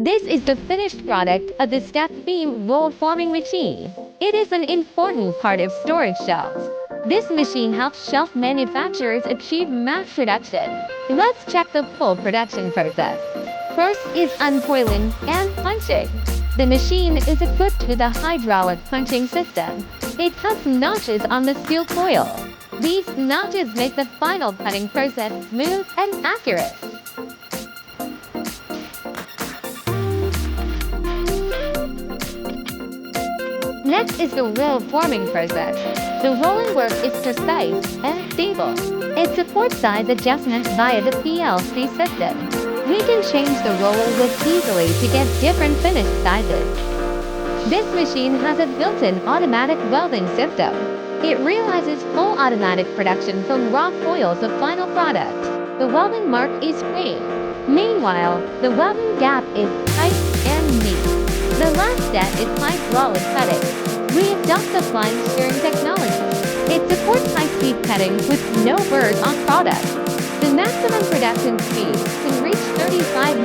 This is the finished product of the step beam roll forming machine. It is an important part of storage shelves. This machine helps shelf manufacturers achieve mass production. Let's check the full production process. First is uncoiling and punching. The machine is equipped with a hydraulic punching system. It cuts notches on the steel coil. These notches make the final cutting process smooth and accurate. Next is the roll forming process. The rolling work is precise and stable. It supports size adjustment via the PLC system. We can change the roller width easily to get different finished sizes. This machine has a built-in automatic welding system. It realizes full automatic production from raw coils of final product. The welding mark is clean. Meanwhile, the welding gap is tight and neat. The last step is hydraulic cutting. We adopt the flying shearing technology. It supports high-speed cutting with no burrs on product. The maximum production speed can reach 35